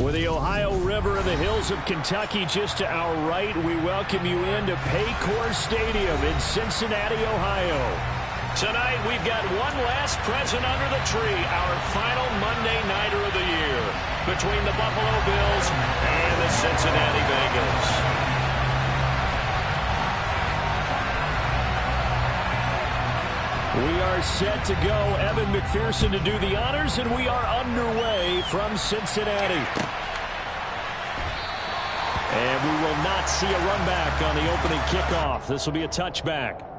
With the Ohio River and the hills of Kentucky just to our right, we welcome you into Paycor Stadium in Cincinnati, Ohio. Tonight, we've got one last present under the tree, our final Monday Nighter of the year, between the Buffalo Bills and the Cincinnati Bengals. We are set to go. Evan McPherson to do the honors, and we are underway from Cincinnati. And we will not see a run back on the opening kickoff. This will be a touchback.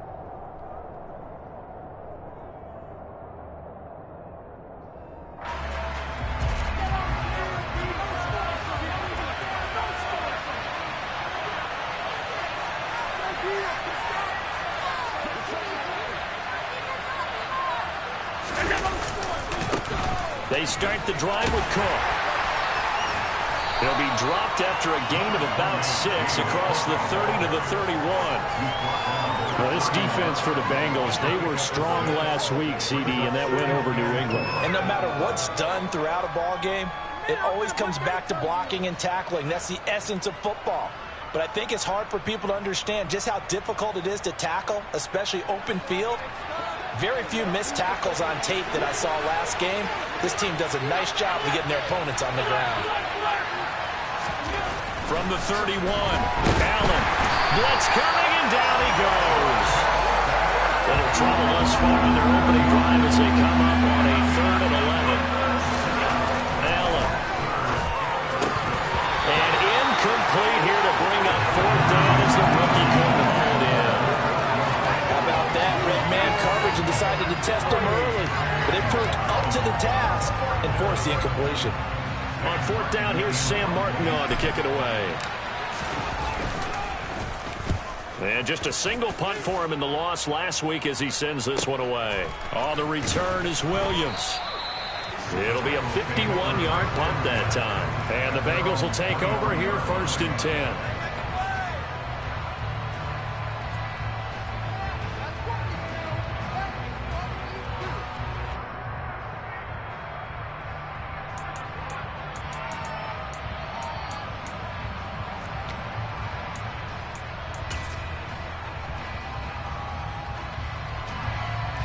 They start the drive with Cook. He'll be dropped after a gain of about 6 across the 30 to the 31. Well, this defense for the Bengals, they were strong last week, CD, and that win over New England. And no matter what's done throughout a ball game, it always comes back to blocking and tackling. That's the essence of football. But I think it's hard for people to understand just how difficult it is to tackle, especially open field. Very few missed tackles on tape that I saw last game. This team does a nice job of getting their opponents on the ground. From the 31, Allen. Blitz coming, and down he goes. Little trouble thus far in their opening drive as they come up on a 3rd and 11. Allen. And incomplete here to bring up 4th down as the rookie couldn't hold in. How about that? Red man coverage and decided to test him early. But it proved up to the task and forced the incompletion. On 4th down, here's Sam Martin on to kick it away. And just a single punt for him in the loss last week as he sends this one away. On the return is Williams. It'll be a 51-yard punt that time. And the Bengals will take over here 1st and 10.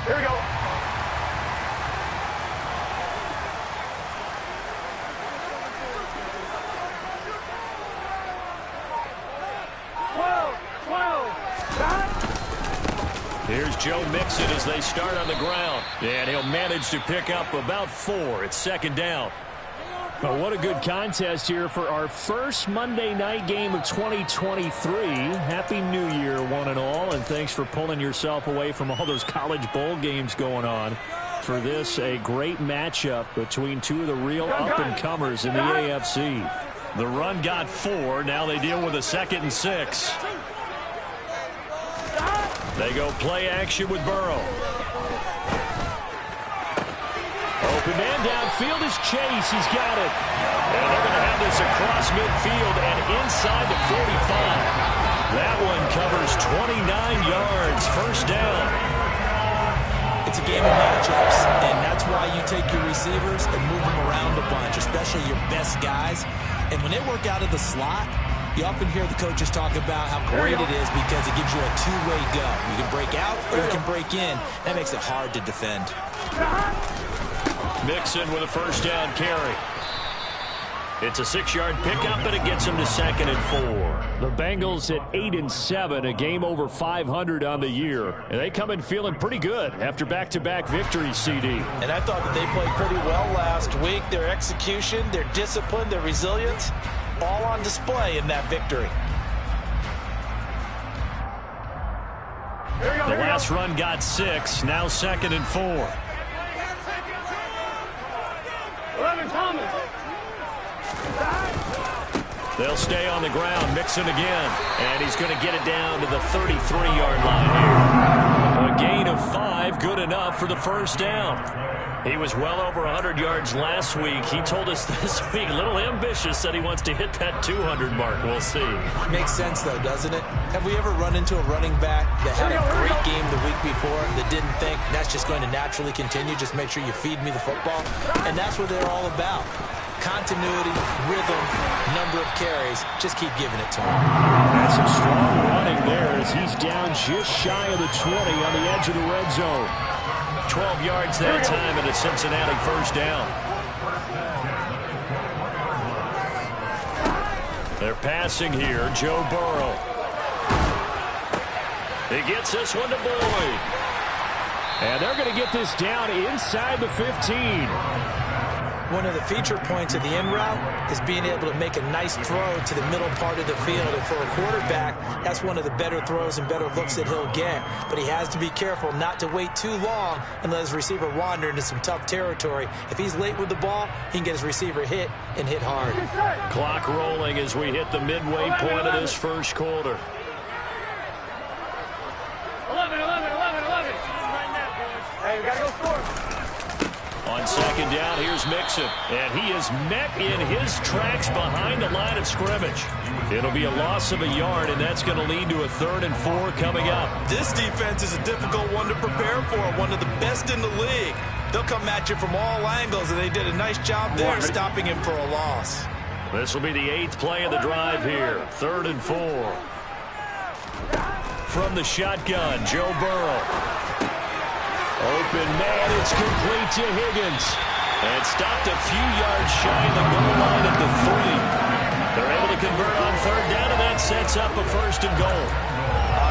Here we go. Here's Joe Mixon as they start on the ground. And he'll manage to pick up about 4. It's 2nd down. Well, what a good contest here for our first Monday night game of 2023. Happy New Year, one and all, and thanks for pulling yourself away from all those college bowl games going on. For this, a great matchup between two of the real up-and-comers in the AFC. The run got 4. Now they deal with a 2nd and 6. They go play action with Burrow. Open man downfield is Chase. He's got it. And they're going to have this across midfield and inside the 45. That one covers 29 yards. 1st down. It's a game of matchups, and that's why you take your receivers and move them around a bunch, especially your best guys. And when they work out of the slot, you often hear the coaches talk about how great it is because it gives you a two-way go. You can break out or you can break in. That makes it hard to defend. Mixon with a 1st down carry. It's a 6-yard pickup, but it gets him to 2nd and 4. The Bengals at 8 and 7, a game over 500 on the year. And they come in feeling pretty good after back-to-back victories, CD. And I thought that they played pretty well last week. Their execution, their discipline, their resilience, all on display in that victory. The last run got 6, now 2nd and 4. They'll stay on the ground. Mixon again. And he's going to get it down to the 33-yard line here. A gain of 5, good enough for the 1st down. He was well over 100 yards last week. He told us this week, a little ambitious, said he wants to hit that 200 mark. We'll see. Makes sense, though, doesn't it? Have we ever run into a running back that had a great game the week before that didn't think that's just going to naturally continue? Just make sure you feed me the football. And that's what they're all about. Continuity, rhythm, number of carries. Just keep giving it to him. That's some strong running there as he's down just shy of the 20 on the edge of the red zone. 12 yards that time and a Cincinnati first down. They're passing here. Joe Burrow. He gets this one to Boyd. And they're going to get this down inside the 15. One of the feature points of the in route is being able to make a nice throw to the middle part of the field. And for a quarterback, that's one of the better throws and better looks that he'll get. But he has to be careful not to wait too long and let his receiver wander into some tough territory. If he's late with the ball, he can get his receiver hit and hit hard. Clock rolling as we hit the midway point of this first quarter. 11. Hey, we got to go score. On second down, here's Mixon. And he is met in his tracks behind the line of scrimmage. It'll be a loss of a yard, and that's going to lead to a 3rd and 4 coming up. This defense is a difficult one to prepare for, one of the best in the league. They'll come at you from all angles, and they did a nice job there stopping him for a loss. This will be the 8th play of the drive here. 3rd and 4. From the shotgun, Joe Burrow. Open man, it's complete to Higgins. And stopped a few yards shy of the goal line at the 3. They're able to convert on 3rd down, and that sets up a 1st and goal.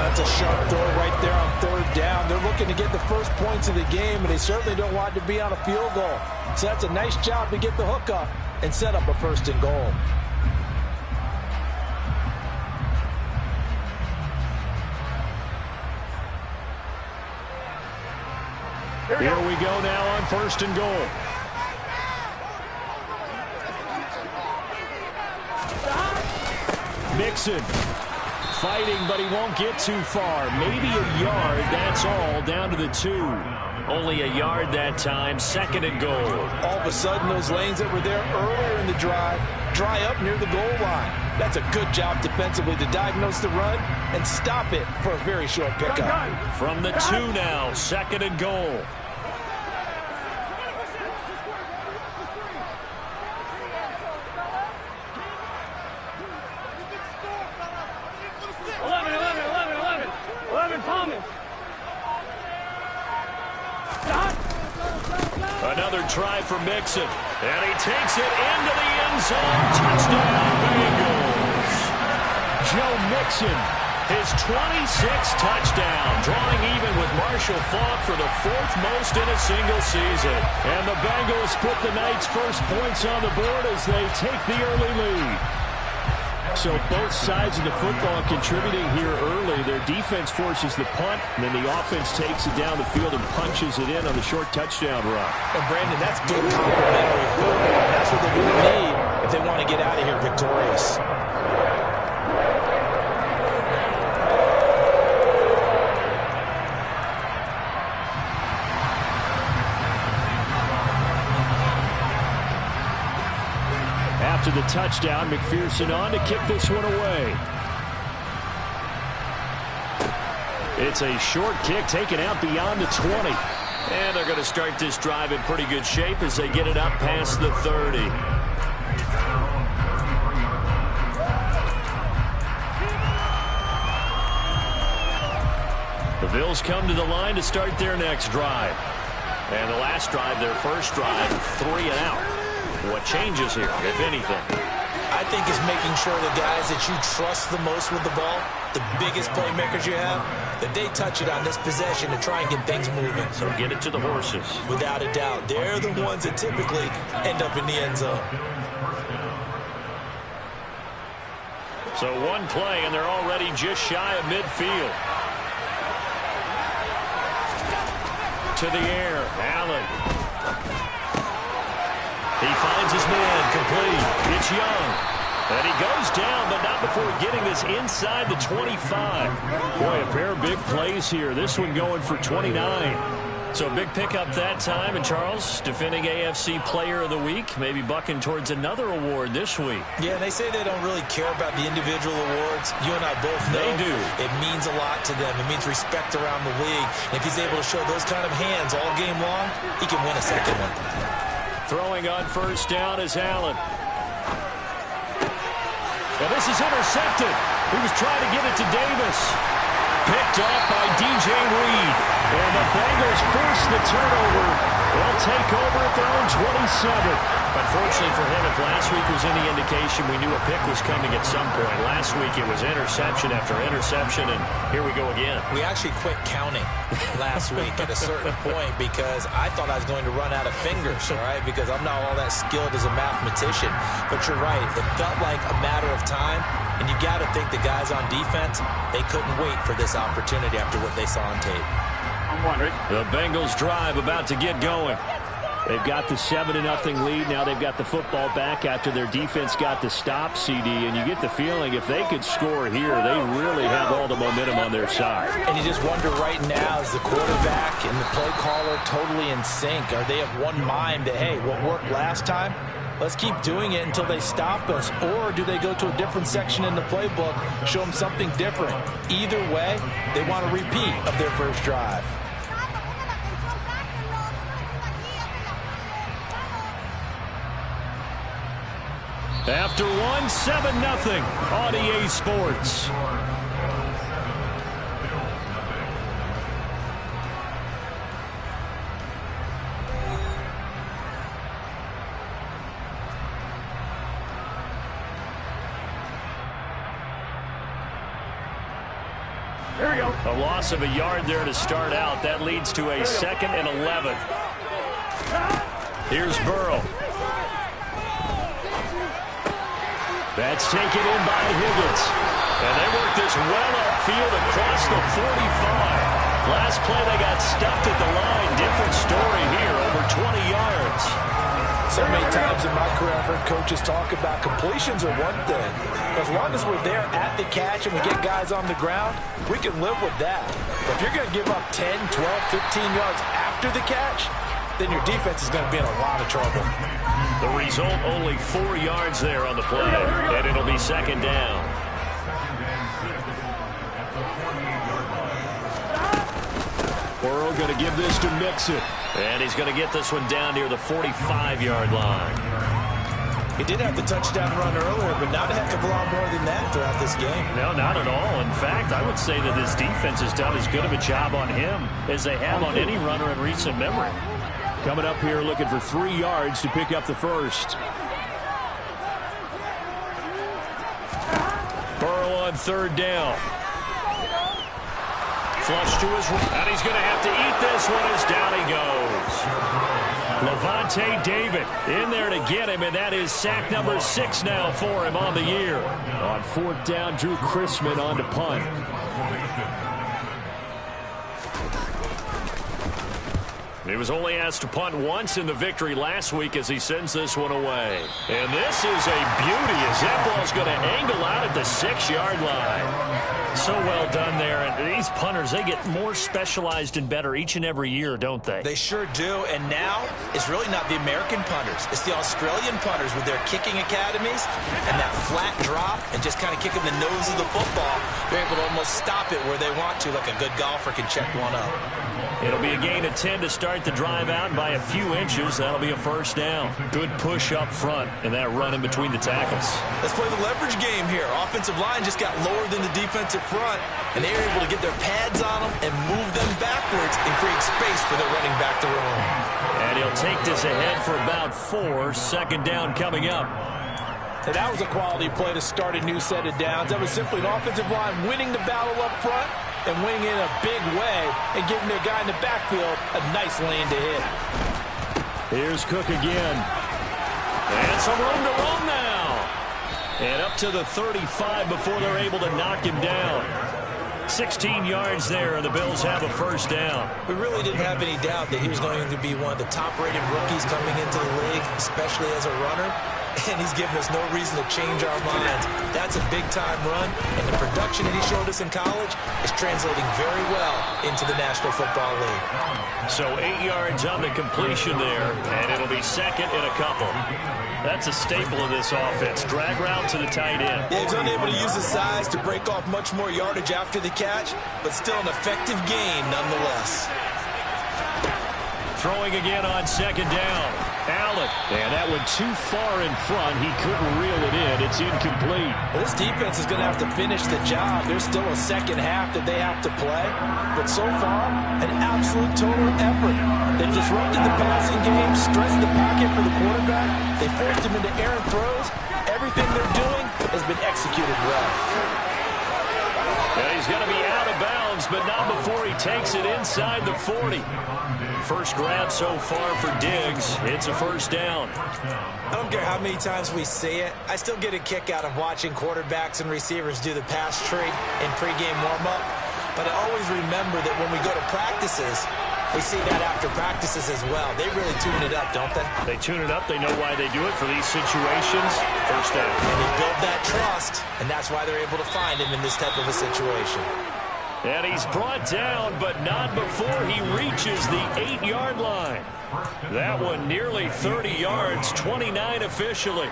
That's a sharp throw right there on 3rd down. They're looking to get the first points of the game, and they certainly don't want it to be on a field goal. So that's a nice job to get the hook up and set up a 1st and goal. Here we go now on 1st and goal. Mixon fighting, but he won't get too far. Maybe a yard, that's all, down to the 2. Only a yard that time, 2nd and goal. All of a sudden, those lanes that were there earlier in the drive dry up near the goal line. That's a good job defensively to diagnose the run and stop it for a very short pickup. From the 2 now, 2nd and goal. Another try for Mixon, and he takes it into the end zone. Touchdown, Bengals. Joe Mixon, his 26th touchdown, drawing even with Marshall Faulk for the 4th most in a single season. And the Bengals put the night's first points on the board as they take the early lead. So both sides of the football contributing here early. Their defense forces the punt, and then the offense takes it down the field and punches it in on the short touchdown run. And Brandon, that's good complementary football. That's what they really need if they want to get out of here victorious. After the touchdown, McPherson on to kick this one away. It's a short kick taken out beyond the 20. And they're going to start this drive in pretty good shape as they get it up past the 30. The Bills come to the line to start their next drive. And the last drive, their first drive, 3 and out. What changes here, if anything? I think it's making sure the guys that you trust the most with the ball, the biggest playmakers you have, that they touch it on this possession to try and get things moving. So get it to the horses. Without a doubt. They're the ones that typically end up in the end zone. So one play, and they're already just shy of midfield. To the air, Allen. He finds his man, complete. It's Young. And he goes down, but not before getting this inside the 25. Boy, a pair of big plays here. This one going for 29. So a big pickup that time. And Charles, defending AFC Player of the Week, maybe bucking towards another award this week. Yeah, they say they don't really care about the individual awards. You and I both know they do. It means a lot to them. It means respect around the league. And if he's able to show those kind of hands all game long, he can win a second one. Throwing on first down is Allen. And this is intercepted. He was trying to get it to Davis. Picked off by DJ Reed. And the Bengals force the turnover. They'll take over at their own 27. Unfortunately for him, if last week was any indication, we knew a pick was coming at some point. Last week it was interception after interception, and here we go again. We actually quit counting last week at a certain point because I thought I was going to run out of fingers, all right, because I'm not all that skilled as a mathematician. But you're right. It felt like a matter of time, and you got to think the guys on defense, they couldn't wait for this opportunity after what they saw on tape. The Bengals drive about to get going. They've got the 7-0 lead. Now they've got the football back after their defense got the stop, CD. And you get the feeling if they could score here, they really have all the momentum on their side. And you just wonder right now, is the quarterback and the play caller totally in sync? Are they of one mind that, hey, what worked last time? Let's keep doing it until they stop us. Or do they go to a different section in the playbook, show them something different? Either way, they want a repeat of their first drive. After one, 7-0 on EA Sports. Here we go. A loss of a yard there to start out. That leads to a 2nd and 11. Here's Burrow. That's taken in by Higgins. And they work this well upfield across the 45. Last play they got stuffed at the line. Different story here, over 20 yards. So many times in my career I've heard coaches talk about completions are one thing. As long as we're there at the catch and we get guys on the ground, we can live with that. But if you're going to give up 10, 12, 15 yards after the catch, then your defense is going to be in a lot of trouble. The result, only 4 yards there on the play, and it'll be 2nd down. Burrow going to give this to Mixon. And he's going to get this one down near the 45-yard line. He did have the touchdown run earlier, but not a heck of a lot more than that throughout this game. No, not at all. In fact, I would say that this defense has done as good of a job on him as they have on any runner in recent memory. Coming up here looking for 3 yards to pick up the first. Burrow on 3rd down. Flush to his right, and he's going to have to eat this one as down he goes. Lavonte David in there to get him, and that is sack number 6 now for him on the year. On 4th down, Drew Chrisman on to punt. He was only asked to punt once in the victory last week as he sends this one away. And this is a beauty as that ball's going to angle out at the 6-yard line. So well done there. And these punters, they get more specialized and better each and every year, don't they? They sure do. And now it's really not the American punters. It's the Australian punters with their kicking academies and that flat drop and just kind of kicking the nose of the football. They're able to almost stop it where they want to, like a good golfer can check one up. It'll be a gain of 10 to start the drive out by a few inches. That'll be a 1st down. Good push up front and that run in between the tackles. Let's play the leverage game here. Offensive line just got lower than the defensive front, and they were able to get their pads on them and move them backwards and create space for their running back to run. And he'll take this ahead for about 4. 2nd down coming up. And that was a quality play to start a new set of downs. That was simply an offensive line winning the battle up front and winning in a big way and giving their guy in the backfield a nice lane to hit. Here's Cook again. And some room to run now. And up to the 35 before they're able to knock him down. 16 yards there, and the Bills have a 1st down. We really didn't have any doubt that he was going to be one of the top-rated rookies coming into the league, especially as a runner. And he's given us no reason to change our minds. That's a big-time run, and the production that he showed us in college is translating very well into the National Football League. So 8 yards on the completion there, and it'll be 2nd and a couple. That's a staple of this offense. Drag route to the tight end. Yeah, he's unable to use his size to break off much more yardage after the catch, but still an effective gain nonetheless. Throwing again on 2nd down. Allen, and that went too far in front. He couldn't reel it in. It's incomplete. Well, this defense is going to have to finish the job. There's still a second half that they have to play. But so far, an absolute total effort. They've disrupted the passing game, stressed the pocket for the quarterback. They forced him into errant throws. Everything they're doing has been executed well. And he's going to be out of bounds, but not before he takes it inside the 40. First grab so far for Diggs. It's a first down. I don't care how many times we see it. I still get a kick out of watching quarterbacks and receivers do the pass tree in pregame warm-up. But I always remember that when we go to practices, we see that after practices as well. They really tune it up, don't they? They tune it up. They know why they do it for these situations. First down. And they build that trust, and that's why they're able to find him in this type of a situation. And he's brought down, but not before he reaches the 8-yard line. That one nearly 30 yards, 29 officially.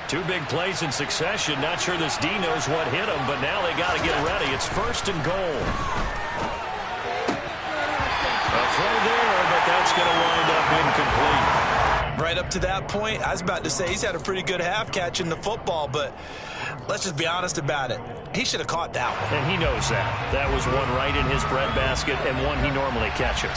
Two big plays in succession. Not sure this D knows what hit him, but now they got to get ready. It's first and goal. A throw there, but that's going to wind up incomplete. Right up to that point, I was about to say he's had a pretty good half catching the football, but let's just be honest about it. He should have caught that one. And he knows that. That was one right in his breadbasket and one he normally catches.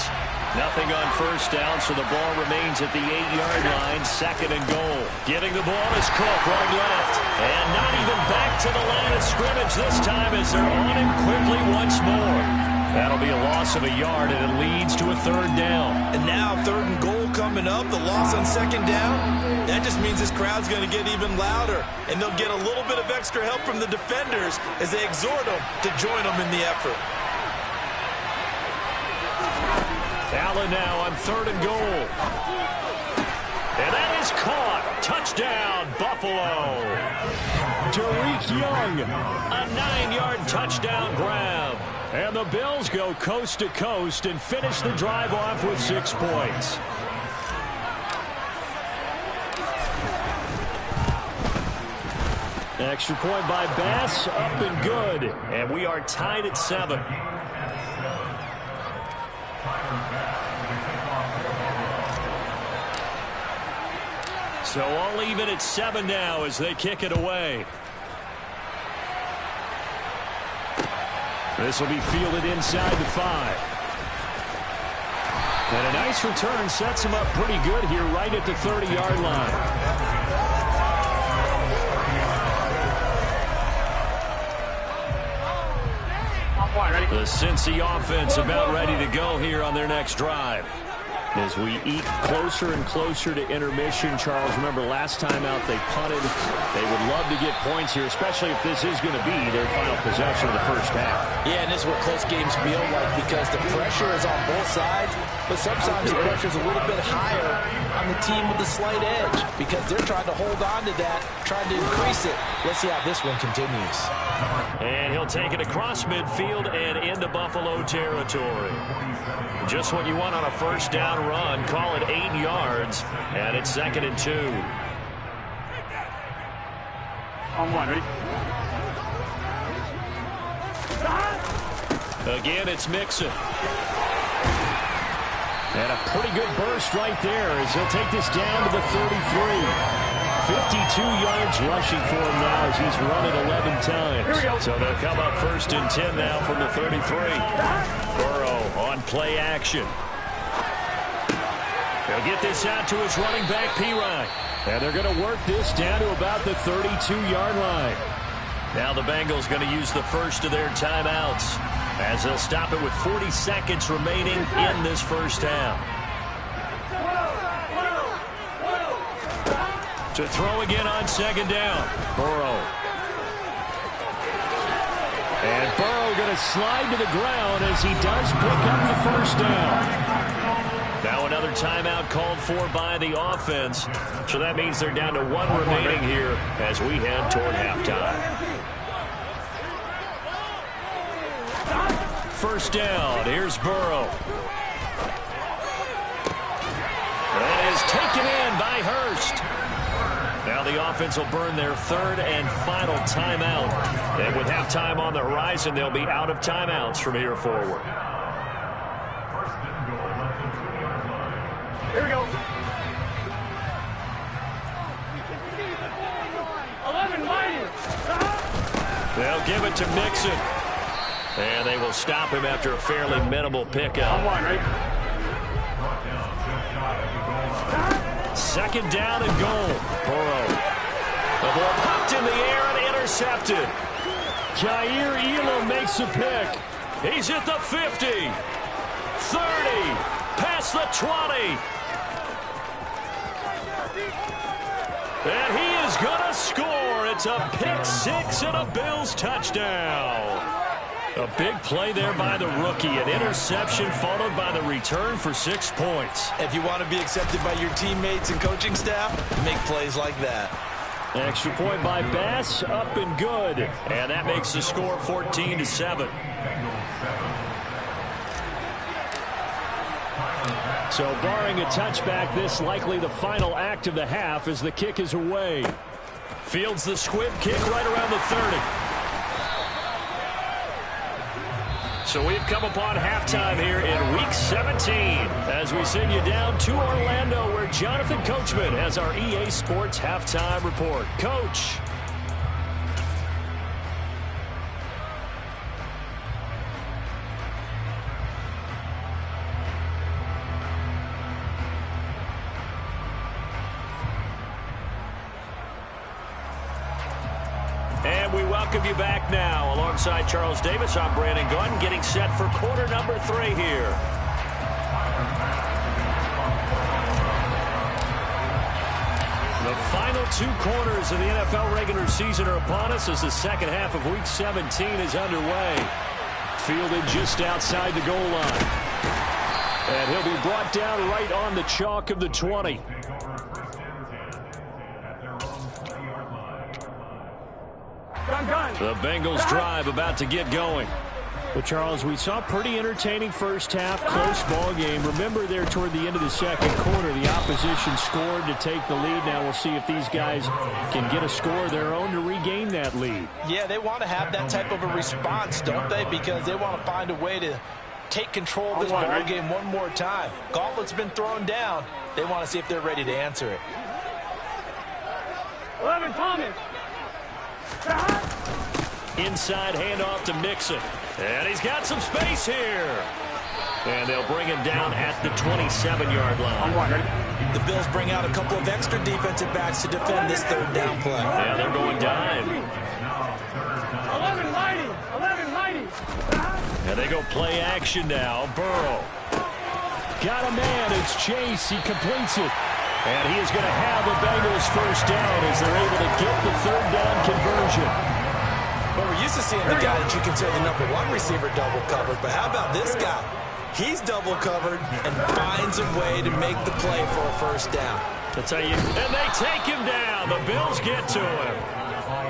Nothing on first down, so the ball remains at the 8-yard line, second and goal. Getting the ball is Cook, running left. And not even back to the line of scrimmage this time as they're on him quickly once more. That'll be a loss of a yard, and it leads to a third down. And now third and goal coming up, the loss on second down. That just means this crowd's going to get even louder, and they'll get a little bit of extra help from the defenders as they exhort them to join them in the effort. Allen now on third and goal. And that is caught. Touchdown, Buffalo. Tariq Young, a 9-yard touchdown grab. And the Bills go coast to coast and finish the drive off with 6 points. Extra point by Bass, up and good. And we are tied at 7. So all even at 7 now as they kick it away. This will be fielded inside the 5. And a nice return sets him up pretty good here right at the 30-yard line. The Cincy offense about ready to go here on their next drive. As we eke closer and closer to intermission, Charles, remember last time out they punted. They would love to get points here, especially if this is going to be their final possession of the first half. Yeah, and this is what close games feel like because the pressure is on both sides, but sometimes the pressure is a little bit higher on the team with the slight edge because they're trying to hold on to that, trying to increase it. Let's see how this one continues. And he'll take it across midfield and into Buffalo territory. Just what you want on a first down run. Call it 8 yards, and it's 2nd and 2. On one, ready? Again, it's Mixon. And a pretty good burst right there as he'll take this down to the 33. 52 yards rushing for him now as he's run it 11 times. So they'll come up 1st and 10 now from the 33. Burrow on play action. They'll get this out to his running back, Pirine. And they're going to work this down to about the 32-yard line. Now the Bengals going to use the first of their timeouts as they'll stop it with 40 seconds remaining in this first half. To throw again on 2nd down. Burrow. And Burrow going to slide to the ground as he does pick up the first down. Now another timeout called for by the offense. So that means they're down to 1 remaining here as we head toward halftime. First down. Here's Burrow. That is taken in by Hurst. Now the offense will burn their 3rd and final timeout. And with halftime on the horizon, they'll be out of timeouts from here forward. Here we go. They'll give it to Mixon. And they will stop him after a fairly minimal pickup. On one, ready? Second down and goal. Burrow. The ball popped in the air and intercepted. Jair Elam makes a pick. He's at the 50. 30. Past the 20. And he is going to score. It's a pick six and a Bills touchdown. A big play there by the rookie. An interception followed by the return for 6 points. If you want to be accepted by your teammates and coaching staff, make plays like that. Extra point by Bass, up and good. And that makes the score 14-7. So barring a touchback, this likely the final act of the half as the kick is away. Fields the squib kick right around the 30. So we've come upon halftime here in Week 17 as we send you down to Orlando where Jonathan Coachman has our EA Sports Halftime Report. Coach. And we welcome you back now. Alongside Charles Davis, I'm Brandon Gunn, getting set for quarter number 3 here. The final 2 quarters of the NFL regular season are upon us as the second half of Week 17 is underway. Fielded just outside the goal line. And he'll be brought down right on the chalk of the 20. The Bengals drive about to get going. Well, Charles, we saw pretty entertaining first half, close ball game. Remember there toward the end of the second quarter, the opposition scored to take the lead. Now we'll see if these guys can get a score of their own to regain that lead. Yeah, they want to have that type of a response, don't they? Because they want to find a way to take control of this ball game one more time. Gauntlet's been thrown down. They want to see if they're ready to answer it. 11, Thomas. Inside handoff to Mixon. And he's got some space here. And they'll bring him down at the 27-yard line. On one, ready? The Bills bring out a couple of extra defensive backs to defend this third down play. Yeah, they're going dime. 11, mighty. 11, mighty. And they go play action now. Burrow. Got a man. It's Chase. He completes it. And he is going to have the Bengals first down as they're able to get the third down conversion. Well, we're used to seeing the guy that you consider the number 1 receiver double covered, but how about this guy? He's double covered and finds a way to make the play for a first down. That's how you... And they take him down. The Bills get to him.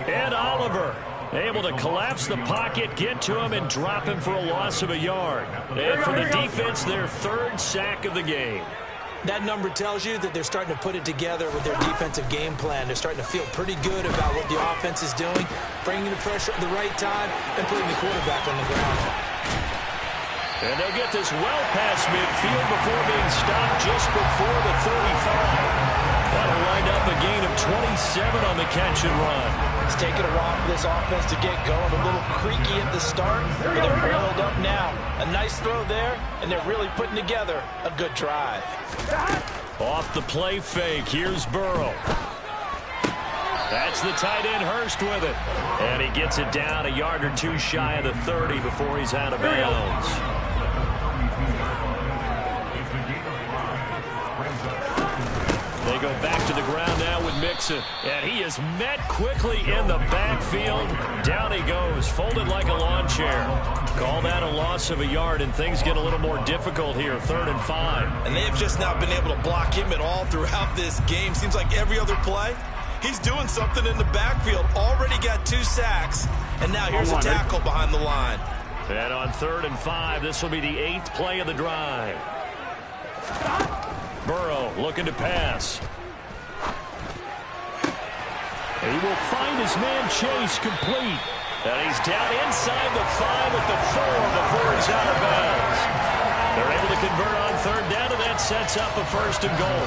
And Oliver able to collapse the pocket, get to him, and drop him for a loss of a yard. And for the defense, their 3rd sack of the game. That number tells you that they're starting to put it together with their defensive game plan. They're starting to feel pretty good about what the offense is doing, bringing the pressure at the right time, and putting the quarterback on the ground. And they'll get this well past midfield before being stopped just before the 35. That'll wind up a gain of 27 on the catch and run. It's taken a while for this offense to get going. A little creaky at the start, but they're oiled up now. A nice throw there, and they're really putting together a good drive. Off the play fake, here's Burrow. That's the tight end Hurst with it. And he gets it down a yard or 2 shy of the 30 before he's out of bounds. They go back to the ground now with Mixon. And he is met quickly in the backfield. Down he goes, folded like a lawn chair. Call that a loss of a yard, and things get a little more difficult here, 3rd and 5. And they've just not been able to block him at all throughout this game. Seems like every other play, he's doing something in the backfield. Already got 2 sacks, and now here's a tackle behind the line. And on 3rd and 5, this will be the 8th play of the drive. Burrow looking to pass. He will find his man Chase complete. And he's down inside the 5 at the 4 before he's out of bounds. They're able to convert on 3rd down, and that sets up a 1st and goal.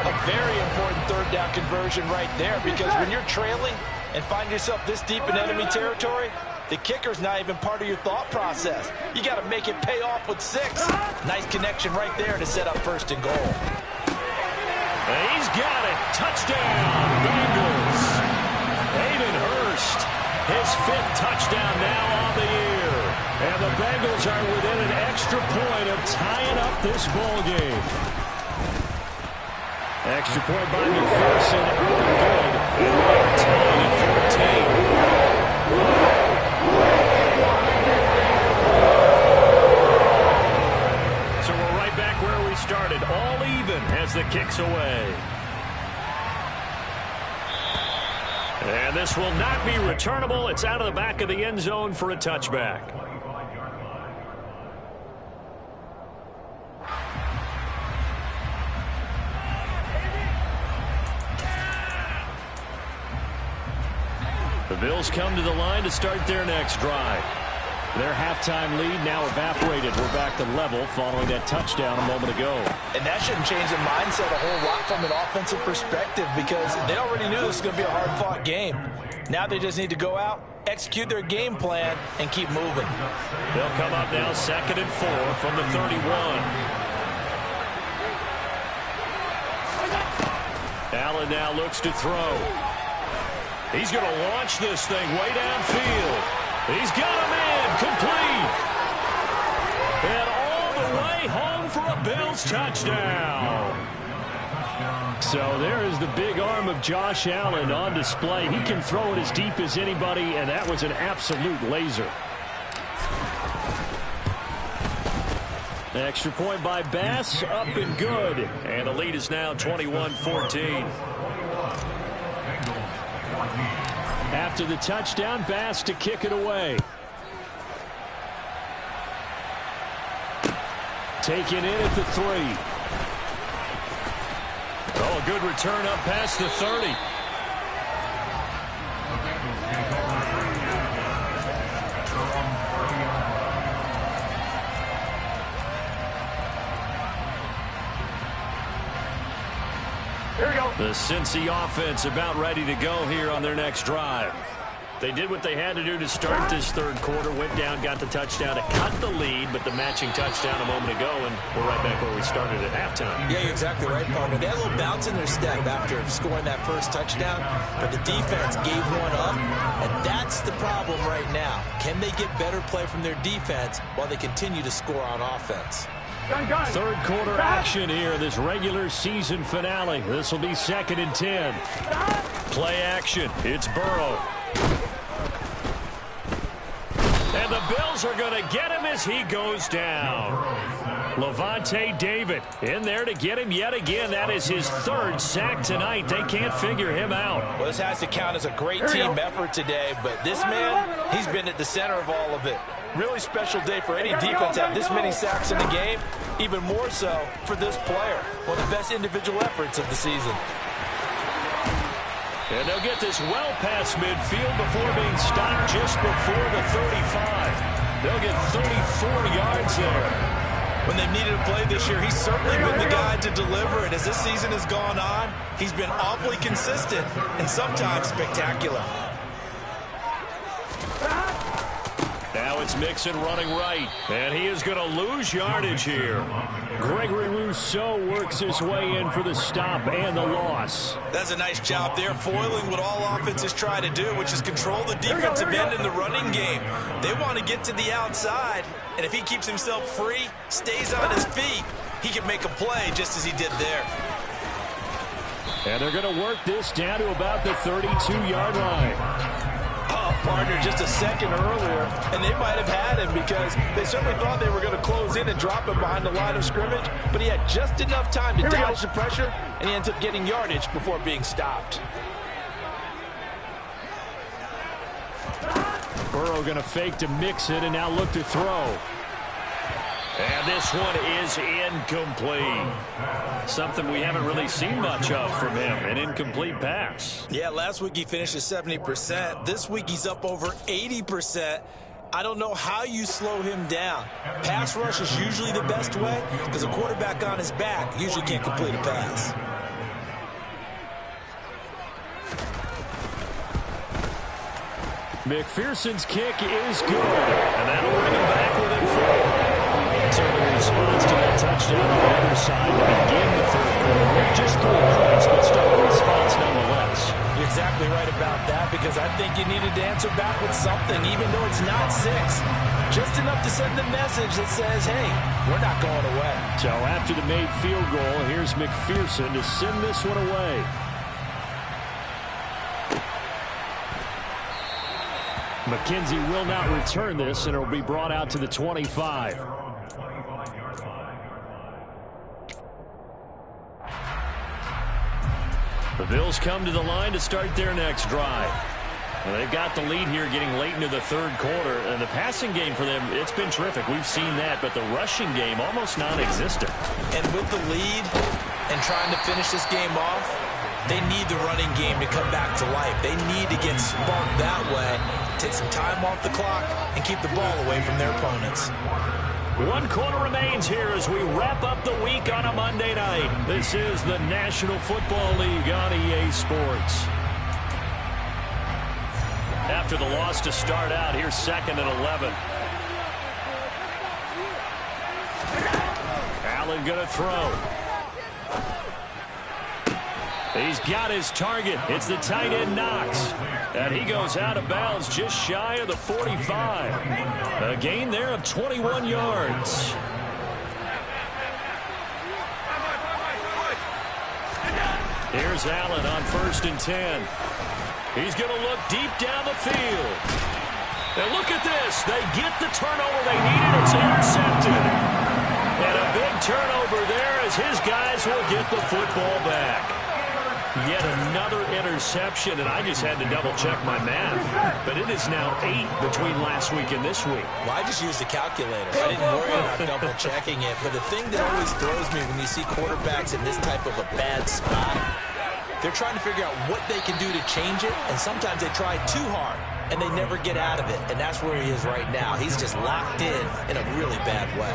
A very important 3rd down conversion right there, because when you're trailing, and find yourself this deep in enemy territory, the kicker's not even part of your thought process. You got to make it pay off with 6. Nice connection right there to set up 1st and goal. He's got it. Touchdown, Bengals. Hayden Hurst, his 5th touchdown now on the year. And the Bengals are within an extra point of tying up this ball game. Extra point by McPherson. Good. And we're tying at 14. So we're right back where we started. All even as the kick's away. And this will not be returnable. It's out of the back of the end zone for a touchback. The Bills come to the line to start their next drive. Their halftime lead now evaporated. We're back to level following that touchdown a moment ago. And that shouldn't change the mindset a whole lot from an offensive perspective because they already knew this was going to be a hard-fought game. Now they just need to go out, execute their game plan, and keep moving. They'll come up now 2nd and 4 from the 31. Allen now looks to throw. He's going to launch this thing way downfield. He's got him in, complete. And all the way home for a Bills touchdown. So there is the big arm of Josh Allen on display. He can throw it as deep as anybody, and that was an absolute laser. Extra point by Bass, up and good. And the lead is now 21-14. After the touchdown, Bass to kick it away. Taken in at the 3. Oh, a good return up past the 30. The Cincy offense about ready to go here on their next drive. They did what they had to do to start this 3rd quarter, went down, got the touchdown to cut the lead, but the matching touchdown a moment ago, and we're right back where we started at halftime. Yeah, you're exactly right, partner. They had a little bounce in their step after scoring that first touchdown, but the defense gave one up, and that's the problem right now. Can they get better play from their defense while they continue to score on offense? 3rd quarter action here, this regular season finale. This will be 2nd and 10. Play action. It's Burrow. And the Bills are going to get him as he goes down. Lavonte David in there to get him yet again. That is his 3rd sack tonight. They can't figure him out. Well, this has to count as a great team effort today, but this man, he's been at the center of all of it. Really special day for any defense to have this many sacks in the game, even more so for this player. One of the best individual efforts of the season. And they'll get this well past midfield before being stopped just before the 35. They'll get 34 yards there. When they've needed a play this year, he's certainly been the guy to deliver. And as this season has gone on, he's been awfully consistent and sometimes spectacular. Now it's Mixon running right, and he is going to lose yardage here. Gregory Rousseau works his way in for the stop and the loss. That's a nice job there, foiling what all offenses try to do, which is control the defensive end in the running game. They want to get to the outside, and if he keeps himself free, stays on his feet, he can make a play just as he did there. And they're going to work this down to about the 32-yard line. Partner just a second earlier, and they might have had him because they certainly thought they were going to close in and drop him behind the line of scrimmage, but he had just enough time to dodge the pressure, and he ends up getting yardage before being stopped. Burrow going to fake to mix it and now look to throw. And this one is incomplete. Something we haven't really seen much of from him, an incomplete pass. Yeah, last week he finished at 70%. This week he's up over 80%. I don't know how you slow him down. Pass rush is usually the best way because a quarterback on his back usually can't complete a pass. McPherson's kick is good, and that'll bring him back within 4. Certainly responds to that touchdown on the other side to begin the third quarter. Just 3 points, but still a response nonetheless. You're exactly right about that, because I think you needed to answer back with something, even though it's not 6. Just enough to send the message that says, hey, we're not going away. So after the made field goal, here's McPherson to send this one away. McKenzie will not return this, and it will be brought out to the 25. The Bills come to the line to start their next drive. Well, they've got the lead here getting late into the third quarter. And the passing game for them, it's been terrific. We've seen that, but the rushing game almost non-existent. And with the lead and trying to finish this game off, they need the running game to come back to life. They need to get sparked that way, take some time off the clock, and keep the ball away from their opponents. 1 quarter remains here as we wrap up the week on a Monday night. This is the National Football League on EA Sports. After the loss to start out, here's 2nd and 11. Allen going to throw. He's got his target. It's the tight end Knox. And he goes out of bounds just shy of the 45. A gain there of 21 yards. Here's Allen on 1st and 10. He's going to look deep down the field. And look at this. They get the turnover they needed. It's intercepted. And a big turnover there as his guys will get the football back. Yet another interception, and I just had to double-check my math. But it is now 8 between last week and this week. Well, I just used a calculator. I didn't worry about double-checking it. But the thing that always throws me when you see quarterbacks in this type of a bad spot, they're trying to figure out what they can do to change it, and sometimes they try too hard, and they never get out of it. And that's where he is right now. He's just locked in a really bad way.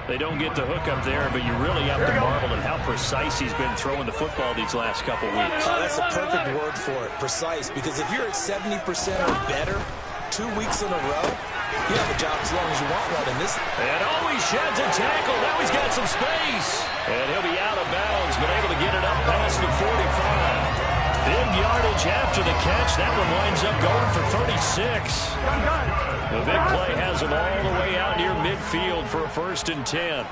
They don't get the hook up there, but you really have to marvel at how precise he's been throwing the football these last couple weeks. That's a perfect word for it, precise, because if you're at 70% or better 2 weeks in a row, you have a job as long as you want one in this. And he sheds a tackle. Now he's got some space. And he'll be out of bounds, but able to get it up past the 45. Big yardage after the catch. That one winds up going for 36. The big play has him all the way out near midfield for a 1st and 10.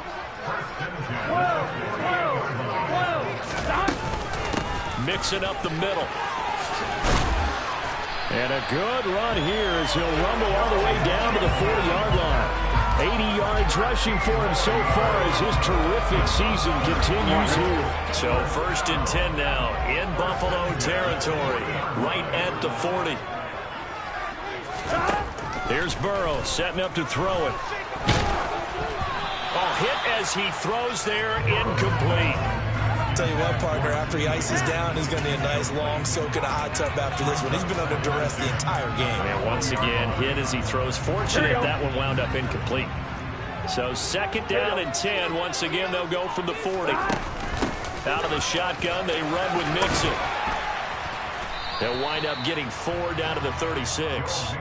Mixing up the middle. And a good run here as he'll rumble all the way down to the 40-yard line. 80 yards rushing for him so far as his terrific season continues here. So 1st and 10 now in Buffalo territory, right at the 40. Here's Burrow setting up to throw it. A hit as he throws there, incomplete. Tell you what, partner, after he ices down, he's going to need a nice long soak in a hot tub after this one. He's been under duress the entire game. And once again, hit as he throws. Fortunate that one wound up incomplete. So 2nd down and 10. Once again, they'll go from the 40. Out of the shotgun, they run with Mixon. They'll wind up getting 4 down to the 36.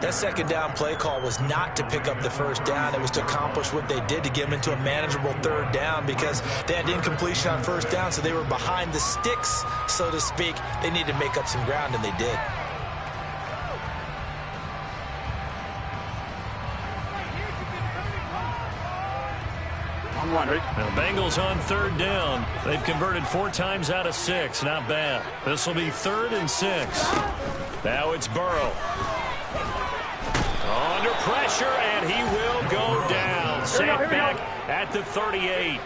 That 2nd down play call was not to pick up the 1st down. It was to accomplish what they did to get them into a manageable 3rd down because they had incompletion on 1st down, so they were behind the sticks, so to speak. They needed to make up some ground, and they did. Now, Bengals on 3rd down. They've converted 4 times out of 6. Not bad. This will be 3rd and 6. Now it's Burrow. Under pressure, and he will go down. Safe back at the 38.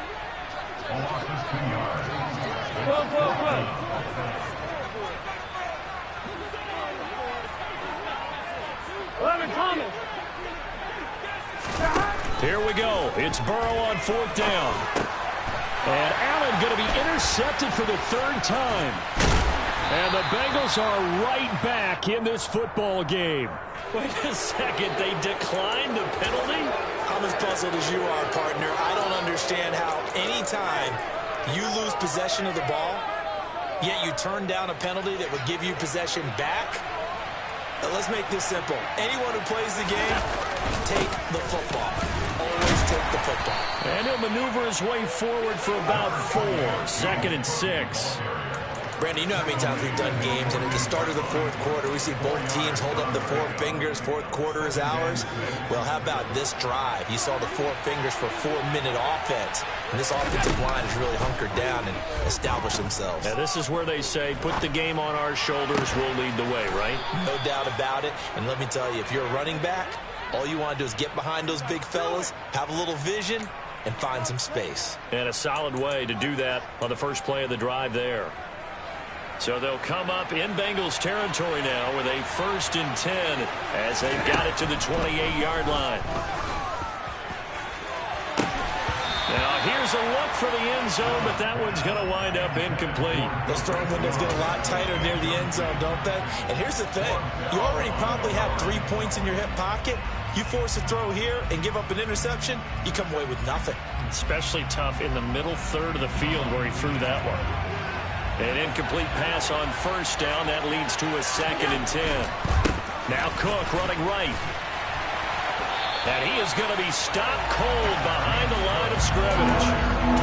Thomas. Here we go. It's Burrow on 4th down. And Allen going to be intercepted for the 3rd time. And the Bengals are right back in this football game. Wait a second. They declined the penalty? I'm as puzzled as you are, partner. I don't understand how any time you lose possession of the ball, yet you turn down a penalty that would give you possession back. Let's make this simple. Anyone who plays the game, take the football. Always take the football. And he'll maneuver his way forward for about 4. 2nd and 6. Brandon, you know how many times we've done games, and at the start of the fourth quarter, we see both teams hold up the 4 fingers, fourth quarter is ours. Well, how about this drive? You saw the 4 fingers for 4-minute offense, and this offensive line has really hunkered down and established themselves. Now, this is where they say, put the game on our shoulders, we'll lead the way, right? No doubt about it, and let me tell you, if you're a running back, all you want to do is get behind those big fellas, have a little vision, and find some space. And a solid way to do that on the first play of the drive there. So they'll come up in Bengals territory now with a 1st and 10 as they've got it to the 28-yard line. Now here's a look for the end zone, but that one's going to wind up incomplete. Those throwing windows get a lot tighter near the end zone, don't they? And here's the thing. You already probably have 3 points in your hip pocket. You force a throw here and give up an interception, you come away with nothing. Especially tough in the middle third of the field where he threw that one. An incomplete pass on 1st down. That leads to a 2nd and 10. Now Cook running right. And he is going to be stopped cold behind the line of scrimmage.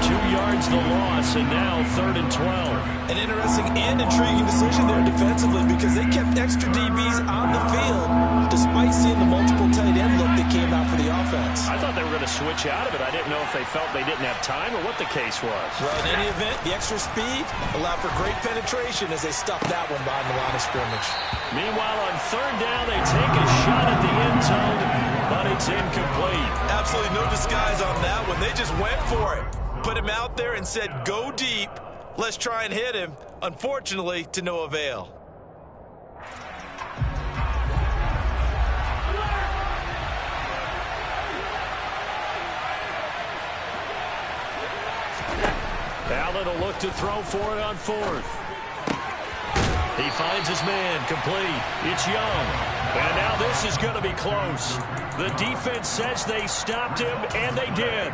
2 yards the loss, and now 3rd and 12. An interesting and intriguing decision there defensively because they kept extra DBs on the field despite seeing the multiple tight end look that came out for the offense. I thought they were going to switch out of it. I didn't know if they felt they didn't have time or what the case was. Well, in any event, the extra speed allowed for great penetration as they stuffed that one behind the line of scrimmage. Meanwhile, on 3rd down, they take a shot at the end zone, but it's incomplete. Absolutely no disguise on that one. They just went for it. Put him out there and said, go deep. Let's try and hit him. Unfortunately, to no avail. Allen will look to throw for it on 4th. He finds his man, complete. It's Young. And now this is going to be close. The defense says they stopped him, and they did.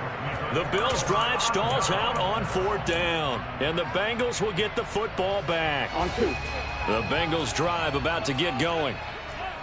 The Bills' drive stalls out on 4th down. And the Bengals will get the football back. On 2. The Bengals' drive about to get going.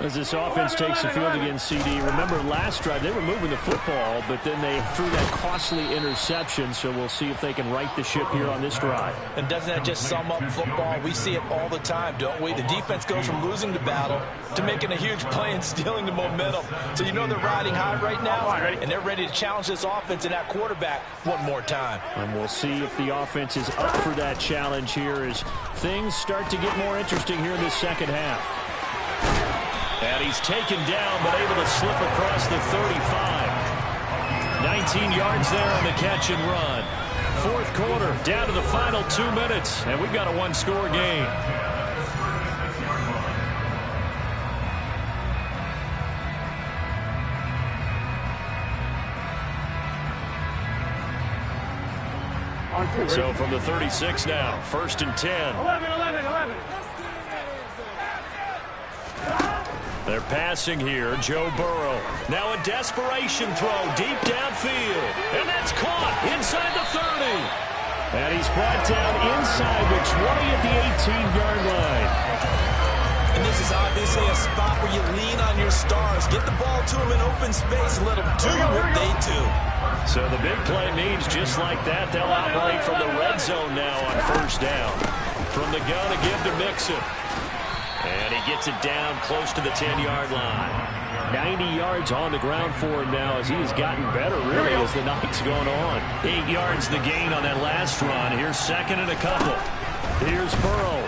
As this offense takes the field again, CD, remember last drive they were moving the football, but then they threw that costly interception, so we'll see if they can right the ship here on this drive. And doesn't that just sum up football? We see it all the time, don't we? The defense goes from losing the battle to making a huge play and stealing the momentum. So you know they're riding high right now, and they're ready to challenge this offense and that quarterback one more time. And we'll see if the offense is up for that challenge here as things start to get more interesting here in this second half. And he's taken down, but able to slip across the 35. 19 yards there on the catch and run. 4th quarter, down to the final 2 minutes, and we've got a 1-score game. So from the 36 now, 1st and 10. 11. They're passing here, Joe Burrow. Now a desperation throw deep downfield. And that's caught inside the 30. And he's brought down inside the 20 at the 18-yard line. And this is obviously a spot where you lean on your stars. Get the ball to them in open space and let them do what they do. So the big play means just like that, they'll operate from the red zone now on 1st down. From the gun to give to Mixon. And he gets it down close to the 10-yard line. 90 yards on the ground for him now as he has gotten better, really, as the night's gone on. 8 yards the gain on that last run. Here's 2nd and a couple. Here's Burrow.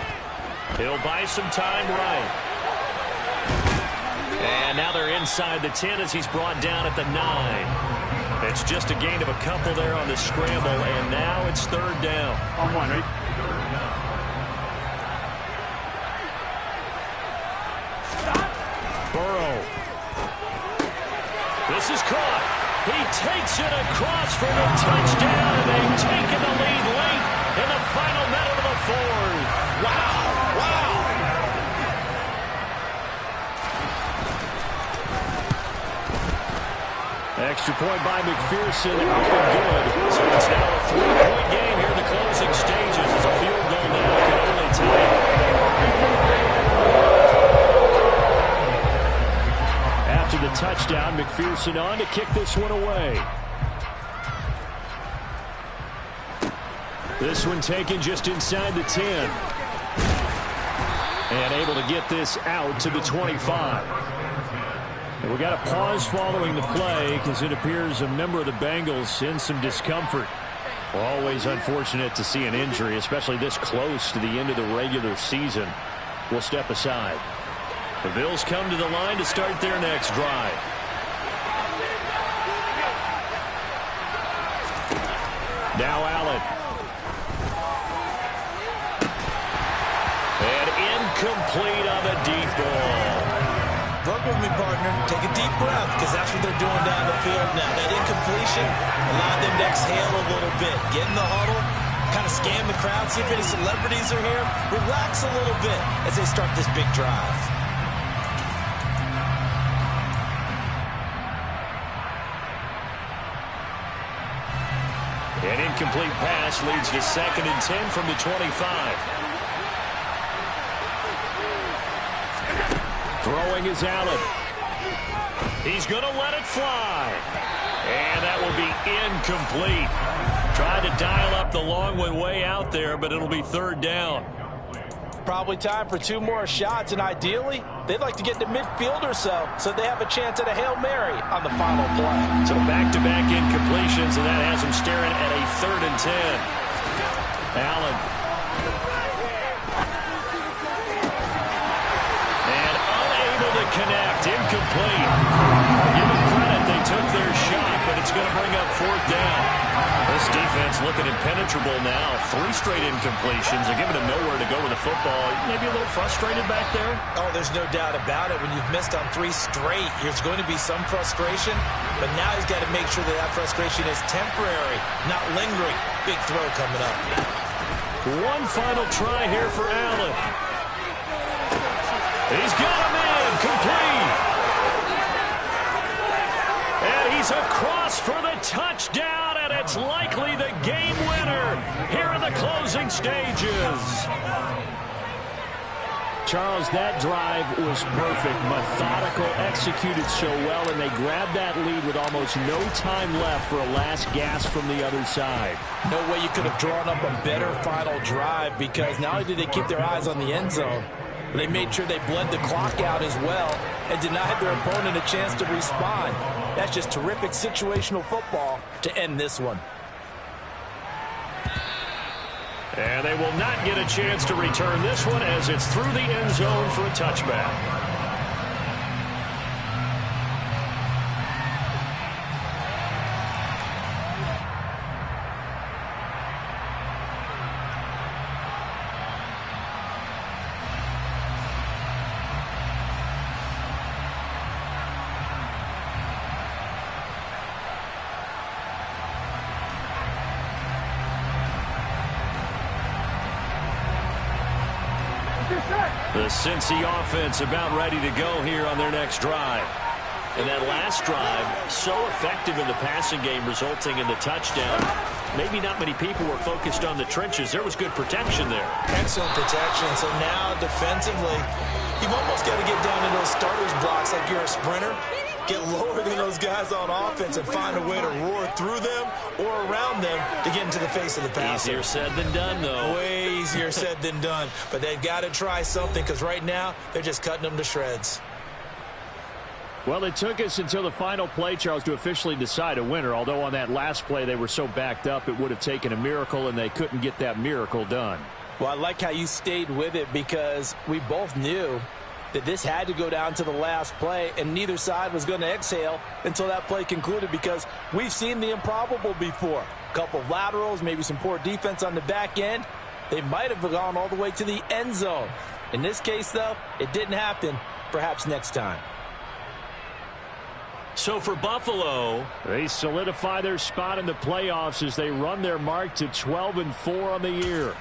He'll buy some time right. And now they're inside the 10 as he's brought down at the 9. It's just a gain of a couple there on the scramble, and now it's 3rd down. On 1, right? Burrow. This is caught. He takes it across for the touchdown, and they've taken the lead late in the final minute of the 4th. Wow. Extra point by McPherson, up and good. So it's now a 3-point game here in the closing stages as a field goal now can only tie it. John McPherson on to kick this one away. This one taken just inside the 10. And able to get this out to the 25. And we got a pause following the play because it appears a member of the Bengals in some discomfort. Always unfortunate to see an injury, especially this close to the end of the regular season. We'll step aside. The Bills come to the line to start their next drive. Now Allen. And incomplete on the deep ball. Work with me, partner. Take a deep breath, because that's what they're doing down the field now. That incompletion allowed them to exhale a little bit. Get in the huddle, kind of scan the crowd, see if any celebrities are here. Relax a little bit as they start this big drive. An incomplete pass leads to 2nd and 10 from the 25. Throwing is Allen. He's going to let it fly. And that will be incomplete. Tried to dial up the long one way out there, but it'll be 3rd down. Probably time for 2 more shots, and ideally, they'd like to get to midfield or so they have a chance at a Hail Mary on the final play. So back-to-back incompletions, and that has them staring at a 3rd and 10. Allen. And unable to connect. Incomplete. I'll give them credit. They took their shot, but it's going to bring up 4th down. This defense looking impenetrable now. 3 straight incompletions. They're giving them nowhere to go with the football. Maybe a little frustrated back there? Oh, there's no doubt about it. When you've missed on 3 straight, there's going to be some frustration. But now he's got to make sure that frustration is temporary, not lingering. Big throw coming up. One final try here for Allen. He's got him in. Complete. And he's across for the touchdown, and it's likely the game winner here in the closing stages. Charles, that drive was perfect, methodical, executed so well, and they grabbed that lead with almost no time left for a last gasp from the other side. No way you could have drawn up a better final drive, because not only did they keep their eyes on the end zone, but they made sure they bled the clock out as well and denied their opponent a chance to respond. That's just terrific situational football to end this one. And they will not get a chance to return this one as it's through the end zone for a touchback. The Cincy offense about ready to go here on their next drive. And that last drive, so effective in the passing game, resulting in the touchdown. Maybe not many people were focused on the trenches. There was good protection there. Excellent protection. So now defensively, you've almost got to get down to those starters blocks like you're a sprinter. Get lower than those guys on offense and find a way to roar through them or around them to get into the face of the passer. Easier said than done, though. Way easier said than done. But they've got to try something, because right now they're just cutting them to shreds. Well, it took us until the final play, Charles, to officially decide a winner. Although on that last play they were so backed up, it would have taken a miracle, and they couldn't get that miracle done. Well, I like how you stayed with it, because we both knew that this had to go down to the last play, and neither side was going to exhale until that play concluded, because we've seen the improbable before. A couple of laterals, maybe some poor defense on the back end. They might have gone all the way to the end zone. In this case, though, it didn't happen. Perhaps next time. So for Buffalo, they solidify their spot in the playoffs as they run their mark to 12-4 on the year.